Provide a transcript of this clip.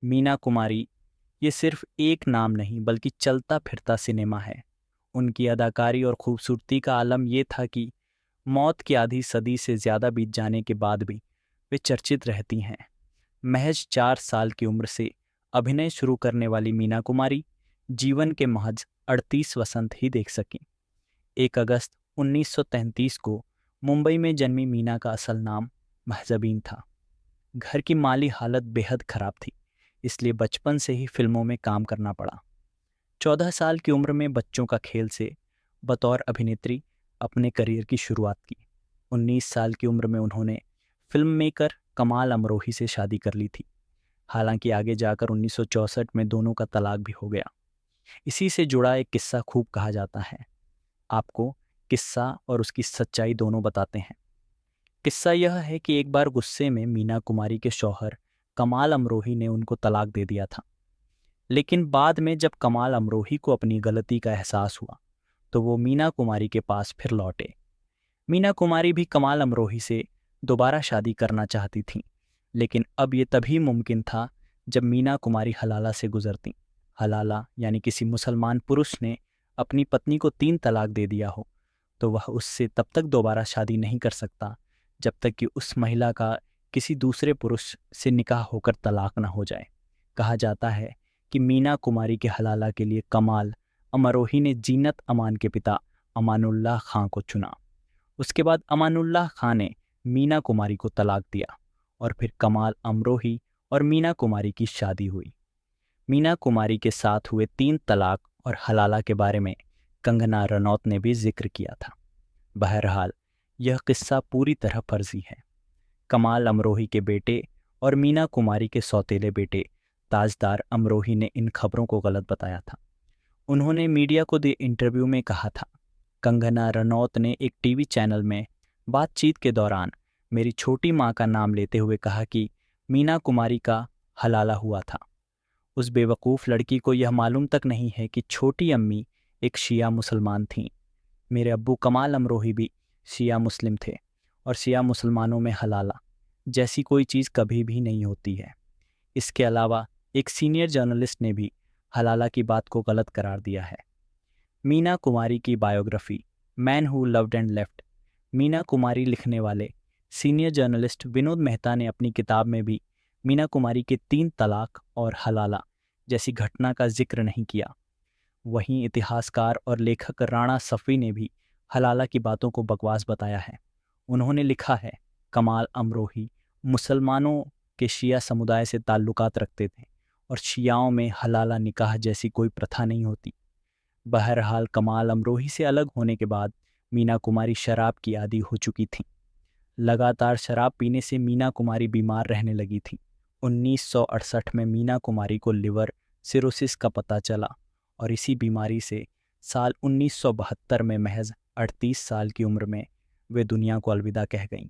मीना कुमारी ये सिर्फ एक नाम नहीं बल्कि चलता फिरता सिनेमा है। उनकी अदाकारी और खूबसूरती का आलम ये था कि मौत की आधी सदी से ज़्यादा बीत जाने के बाद भी वे चर्चित रहती हैं। महज 4 साल की उम्र से अभिनय शुरू करने वाली मीना कुमारी जीवन के महज 38 वसंत ही देख सकीं। 1 अगस्त 1933 को मुंबई में जन्मी मीना का असल नाम महजबीन था। घर की माली हालत बेहद खराब थी, इसलिए बचपन से ही फिल्मों में काम करना पड़ा। 14 साल की उम्र में बच्चों का खेल से बतौर अभिनेत्री अपने करियर की शुरुआत की। 19 साल की उम्र में उन्होंने फिल्म मेकर कमाल अमरोही से शादी कर ली थी। हालांकि आगे जाकर 1964 में दोनों का तलाक भी हो गया। इसी से जुड़ा एक किस्सा खूब कहा जाता है। आपको किस्सा और उसकी सच्चाई दोनों बताते हैं। किस्सा यह है कि एक बार गुस्से में मीना कुमारी के शौहर कमाल अमरोही ने उनको तलाक दे दिया था। लेकिन बाद में जब कमाल अमरोही को अपनी गलती का एहसास हुआ तो वो मीना कुमारी के पास फिर लौटे। मीना कुमारी भी कमाल अमरोही से दोबारा शादी करना चाहती थीं, लेकिन अब ये तभी मुमकिन था जब मीना कुमारी हलाला से गुजरती। हलाला यानी किसी मुसलमान पुरुष ने अपनी पत्नी को 3 तलाक दे दिया हो तो वह उससे तब तक दोबारा शादी नहीं कर सकता जब तक कि उस महिला का किसी दूसरे पुरुष से निकाह होकर तलाक न हो जाए। कहा जाता है कि मीना कुमारी के हलाला के लिए कमाल अमरोही ने जीनत अमान के पिता अमानुल्लाह खां को चुना। उसके बाद अमानुल्लाह खां ने मीना कुमारी को तलाक दिया और फिर कमाल अमरोही और मीना कुमारी की शादी हुई। मीना कुमारी के साथ हुए 3 तलाक और हलाला के बारे में कंगना रनौत ने भी जिक्र किया था। बहरहाल यह किस्सा पूरी तरह फर्जी है। कमाल अमरोही के बेटे और मीना कुमारी के सौतेले बेटे ताजदार अमरोही ने इन खबरों को गलत बताया था। उन्होंने मीडिया को दिए इंटरव्यू में कहा था, कंगना रनौत ने एक टीवी चैनल में बातचीत के दौरान मेरी छोटी माँ का नाम लेते हुए कहा कि मीना कुमारी का हलाला हुआ था। उस बेवकूफ़ लड़की को यह मालूम तक नहीं है कि छोटी अम्मी एक शिया मुसलमान थीं। मेरे अब्बू कमाल अमरोही भी शिया मुस्लिम थे और शिया मुसलमानों में हलाला जैसी कोई चीज़ कभी भी नहीं होती है। इसके अलावा एक सीनियर जर्नलिस्ट ने भी हलाला की बात को गलत करार दिया है। मीना कुमारी की biography man who loved and left Meena Kumari लिखने वाले सीनियर जर्नलिस्ट विनोद मेहता ने अपनी किताब में भी मीना कुमारी के 3 तलाक और हलाला जैसी घटना का जिक्र नहीं किया। वहीं इतिहासकार और लेखक राणा सफ़ी ने भी हलाला की बातों को बकवास बताया है। उन्होंने लिखा है, कमाल अमरोही मुसलमानों के शिया समुदाय से ताल्लुकात रखते थे और शियाओं में हलाला निकाह जैसी कोई प्रथा नहीं होती। बहरहाल कमाल अमरोही से अलग होने के बाद मीना कुमारी शराब की आदी हो चुकी थीं। लगातार शराब पीने से मीना कुमारी बीमार रहने लगी थी। 1968 में मीना कुमारी को लिवर सिरोसिस का पता चला और इसी बीमारी से साल 1972 में महज 38 साल की उम्र में वे दुनिया को अलविदा कह गईं।